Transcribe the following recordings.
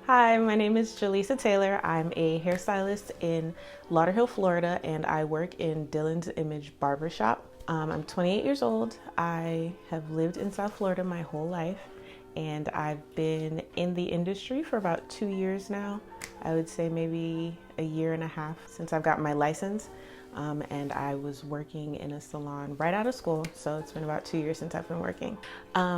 Hi, my name is Jaleesa Taylor. I'm a hairstylist in Lauderhill, Florida, and I work in Dylan's Image Barbershop. I'm 28 years old. I have lived in South Florida my whole life, and I've been in the industry for about 2 years now. I would say maybe a year and a half since I've got my license. And I was working in a salon right out of school, so it's been about 2 years since I've been working.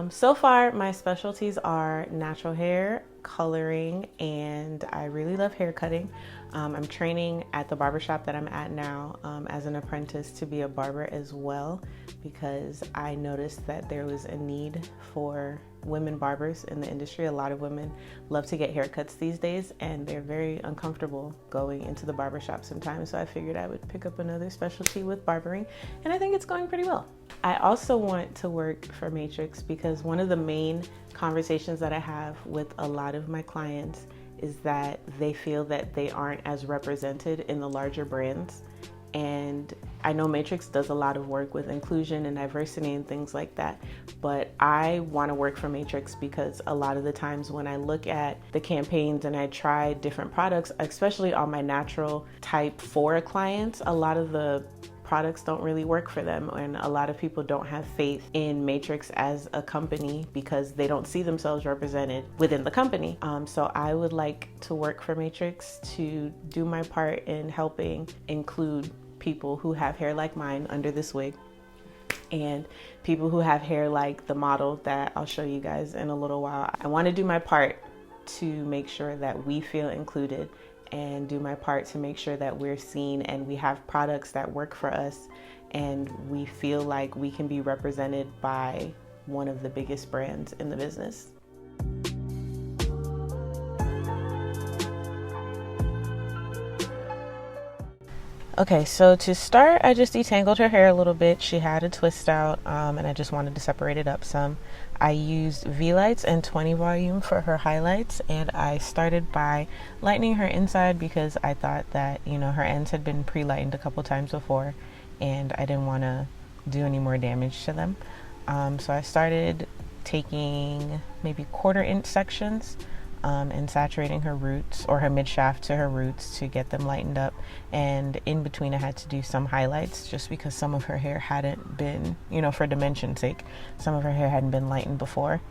So far, my specialties are natural hair, coloring, and I really love hair cutting. I'm training at the barbershop that I'm at now as an apprentice to be a barber as well, because I noticed that there was a need for women barbers in the industry. A lot of women love to get haircuts these days, and they're very uncomfortable going into the barbershop sometimes, so I figured I would pick up another specialty with barbering, and I think it's going pretty well. I also want to work for Matrix because one of the main conversations that I have with a lot of my clients is that they feel that they aren't as represented in the larger brands. And I know Matrix does a lot of work with inclusion and diversity and things like that, but I want to work for Matrix because a lot of the times when I look at the campaigns and I try different products, especially on my natural type 4 clients, a lot of the products don't really work for them, and a lot of people don't have faith in Matrix as a company because they don't see themselves represented within the company. So I would like to work for Matrix to do my part in helping include people who have hair like mine under this wig, and people who have hair like the model that I'll show you guys in a little while. I want to do my part to make sure that we feel included and do my part to make sure that we're seen and we have products that work for us and we feel like we can be represented by one of the biggest brands in the business. Okay, so to start, I just detangled her hair a little bit. She had a twist out, and I just wanted to separate it up some. I used V-Lights and 20 volume for her highlights, and I started by lightening her inside because I thought that, her ends had been pre-lightened a couple times before, and I didn't want to do any more damage to them. So I started taking maybe 1/4 inch sections and saturating her roots or her mid shaft to her roots to get them lightened up, and in between I had to do some highlights just because some of her hair hadn't been, for dimension's sake, some of her hair hadn't been lightened before.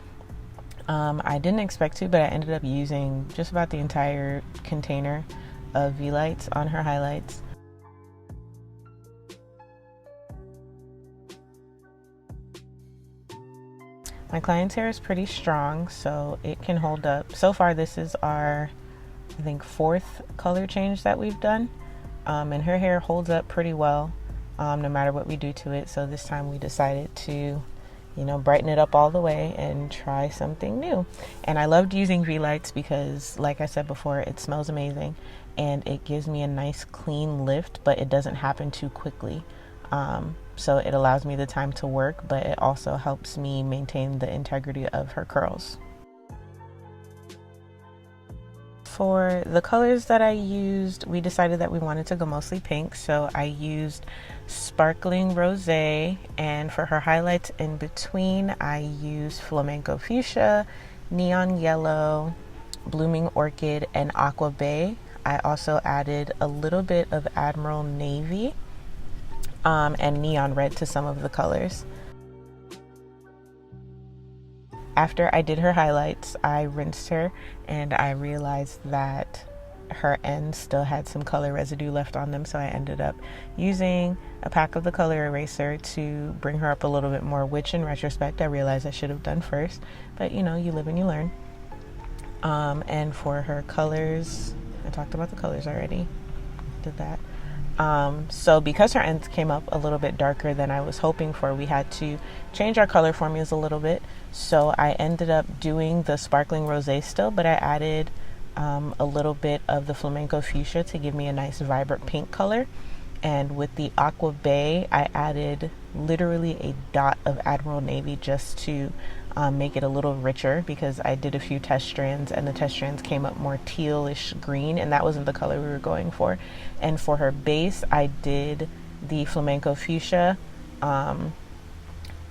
I didn't expect to, but I ended up using just about the entire container of V-Lights on her highlights. My client's hair is pretty strong, so it can hold up. So far, this is our, I think, 4th color change that we've done. And her hair holds up pretty well, no matter what we do to it. So this time we decided to, brighten it up all the way and try something new. And I loved using V-Lights because, like I said before, it smells amazing and it gives me a nice clean lift, but it doesn't happen too quickly. So it allows me the time to work, but it also helps me maintain the integrity of her curls. For the colors that I used, we decided that we wanted to go mostly pink, so I used Sparkling Rosé, and for her highlights in between, I used Flamenco Fuchsia, Neon Yellow, Blooming Orchid, and Aqua Bay. I also added a little bit of Admiral Navy and neon red to some of the colors. After I did her highlights, I rinsed her and I realized that her ends still had some color residue left on them, so I ended up using a pack of the color eraser to bring her up a little bit more, which in retrospect I realized I should have done first, but you live and you learn. And for her colors, I talked about the colors already, did that. So because her ends came up a little bit darker than I was hoping for, we had to change our color formulas a little bit. So I ended up doing the Sparkling Rosé still, but I added a little bit of the Flamenco Fuchsia to give me a nice vibrant pink color. And with the Aqua Bay, I added literally a dot of Admiral Navy just to make it a little richer, because I did a few test strands and the test strands came up more tealish green, and that wasn't the color we were going for. And for her base, I did the Flamenco Fuchsia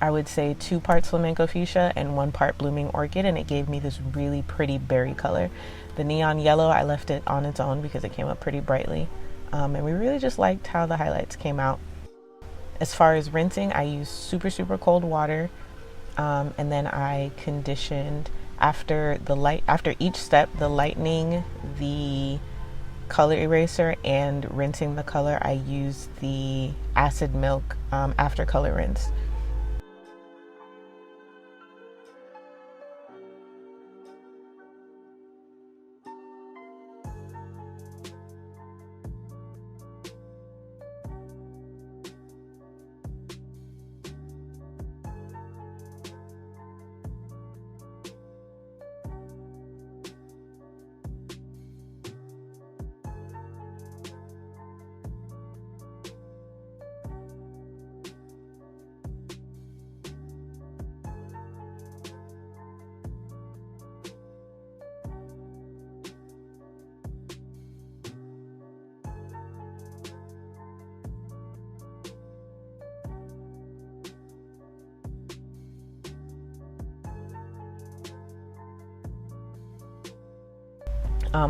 I would say 2 parts flamenco fuchsia and 1 part blooming orchid, and it gave me this really pretty berry color. The neon yellow, I left it on its own because it came up pretty brightly. And we really just liked how the highlights came out. As far as rinsing, I used super cold water, and then I conditioned after each step, the lightening, the color eraser, and rinsing the color. I used the acid milk after color rinse.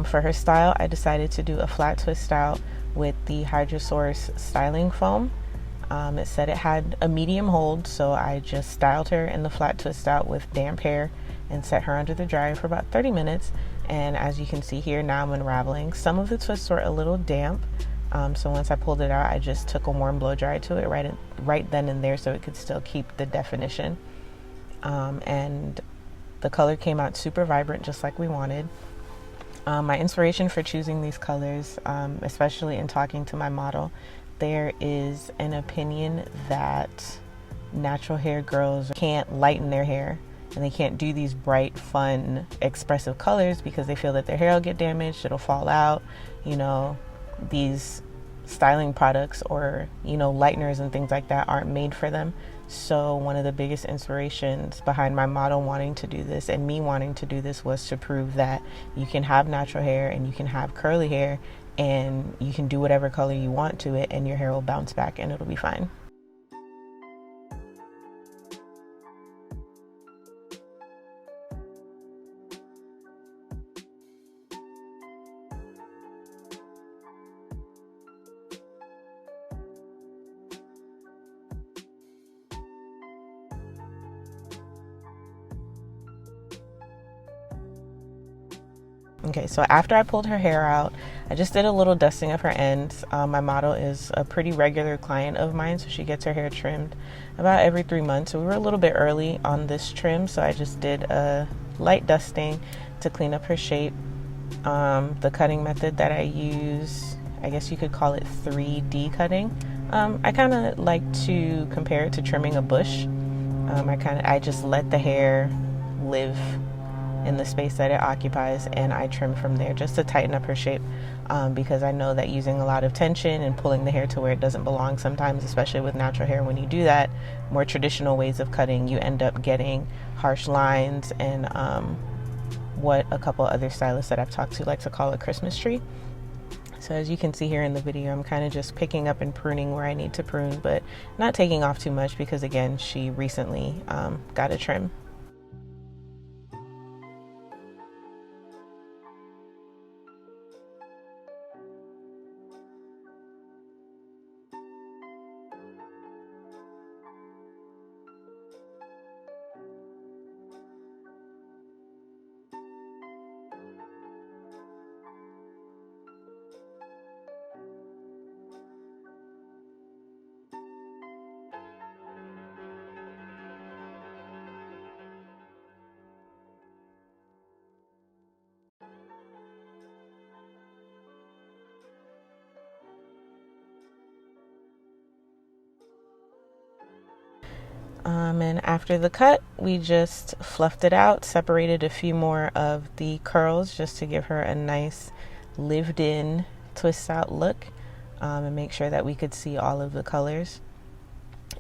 For her style, I decided to do a flat twist out with the Hydrosource styling foam. It said it had a medium hold, so I just styled her in the flat twist out with damp hair and set her under the dryer for about 30 minutes. And as you can see here, now I'm unraveling. Some of the twists were a little damp, so once I pulled it out, I just took a warm blow dry to it right then and there so it could still keep the definition. And the color came out super vibrant, just like we wanted. My inspiration for choosing these colors, especially in talking to my model, there is an opinion that natural hair girls can't lighten their hair and they can't do these bright, fun, expressive colors because they feel that their hair will get damaged, it'll fall out. You know, these styling products or, you know, lighteners and things like that aren't made for them. So one of the biggest inspirations behind my model wanting to do this and me wanting to do this was to prove that you can have natural hair and you can have curly hair and you can do whatever color you want to it and your hair will bounce back and it'll be fine. Okay, so after I pulled her hair out, I just did a little dusting of her ends. My model is a pretty regular client of mine, so she gets her hair trimmed about every 3 months. So we were a little bit early on this trim, so I just did a light dusting to clean up her shape. The cutting method that I use, I guess you could call it 3D cutting. I kind of like to compare it to trimming a bush. I just let the hair live in the space that it occupies and I trim from there just to tighten up her shape, because I know that using a lot of tension and pulling the hair to where it doesn't belong sometimes, especially with natural hair, when you do that, more traditional ways of cutting, you end up getting harsh lines and what a couple other stylists that I've talked to like to call a Christmas tree. So as you can see here in the video, I'm kind of just picking up and pruning where I need to prune, but not taking off too much because again, she recently got a trim. And after the cut, we just fluffed it out, separated a few more of the curls just to give her a nice lived in twist out look, and make sure that we could see all of the colors.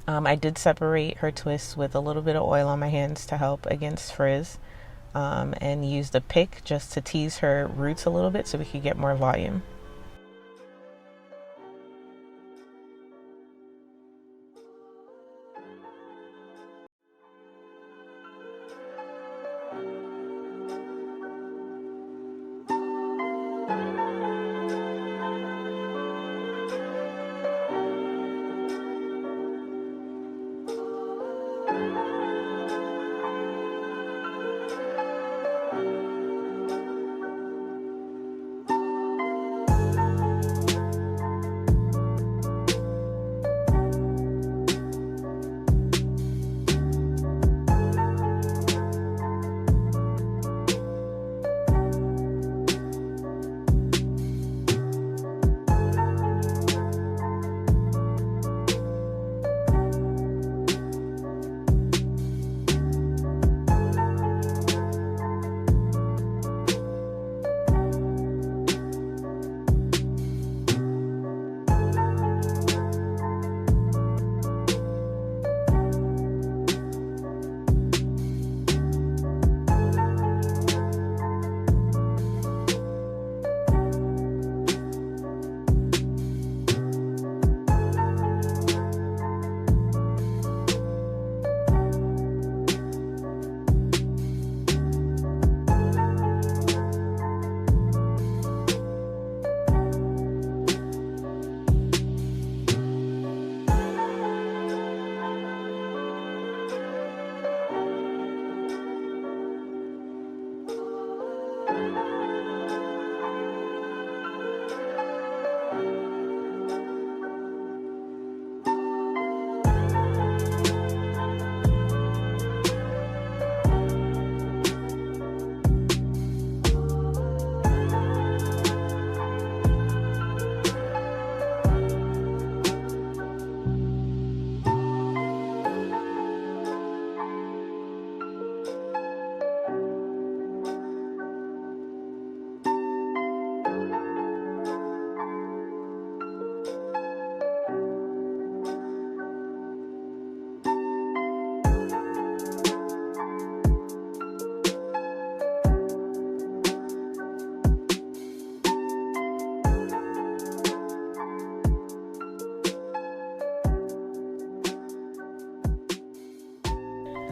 I did separate her twists with a little bit of oil on my hands to help against frizz, and used a pick just to tease her roots a little bit so we could get more volume.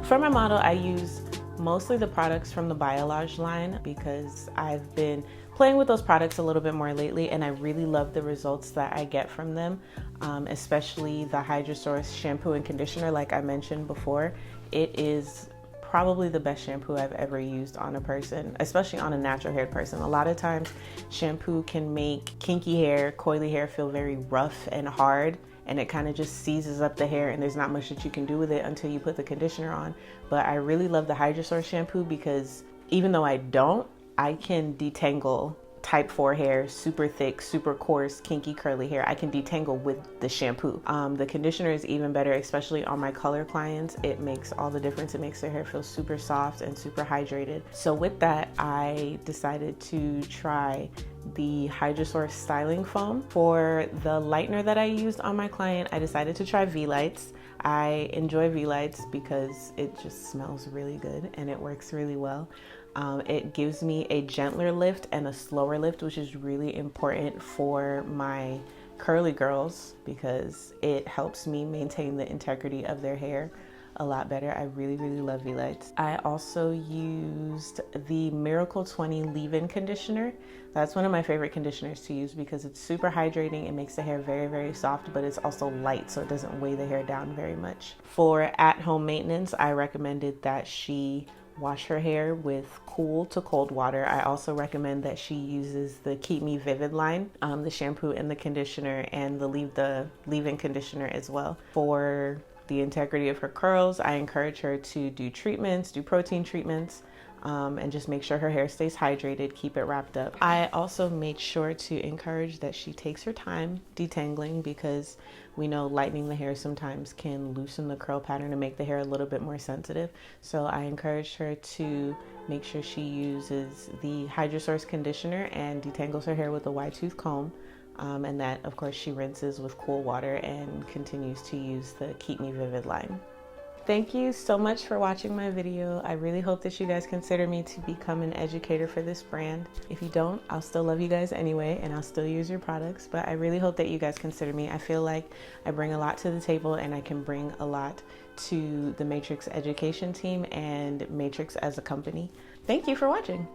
For my model, I use mostly the products from the Biolage line because I've been playing with those products a little bit more lately, and I really love the results that I get from them, especially the HydraSource shampoo and conditioner. Like I mentioned before, it is probably the best shampoo I've ever used on a person, especially on a natural haired person. A lot of times shampoo can make kinky hair, coily hair feel very rough and hard, and it kind of just seizes up the hair, and there's not much that you can do with it until you put the conditioner on. But I really love the HydraSource shampoo because even though I can detangle type 4 hair, super thick, super coarse, kinky, curly hair. I can detangle with the shampoo. The conditioner is even better, especially on my color clients. It makes all the difference. It makes their hair feel super soft and super hydrated. So with that, I decided to try the HydraSource styling foam. For the lightener that I used on my client, I decided to try V-Lights. I enjoy V-Lights because it just smells really good and it works really well. It gives me a gentler lift and a slower lift, which is really important for my curly girls because it helps me maintain the integrity of their hair a lot better. I really, really love V-Lights. I also used the Miracle 20 leave-in conditioner. That's one of my favorite conditioners to use because it's super hydrating. It makes the hair very, very soft, but it's also light, so it doesn't weigh the hair down very much. For at-home maintenance, I recommended that she wash her hair with cool to cold water. I also recommend that she uses the Keep Me Vivid line, the shampoo and the conditioner, and the leave-in conditioner as well. For the integrity of her curls, I encourage her to do treatments, do protein treatments, and just make sure her hair stays hydrated, keep it wrapped up. I also made sure to encourage that she takes her time detangling because we know lightening the hair sometimes can loosen the curl pattern and make the hair a little bit more sensitive. So I encouraged her to make sure she uses the HydraSource conditioner and detangles her hair with a wide tooth comb. And that, of course, she rinses with cool water and continues to use the Keep Me Vivid line. Thank you so much for watching my video. I really hope that you guys consider me to become an educator for this brand. If you don't, I'll still love you guys anyway, and I'll still use your products, but I really hope that you guys consider me. I feel like I bring a lot to the table and I can bring a lot to the Matrix education team and Matrix as a company. Thank you for watching.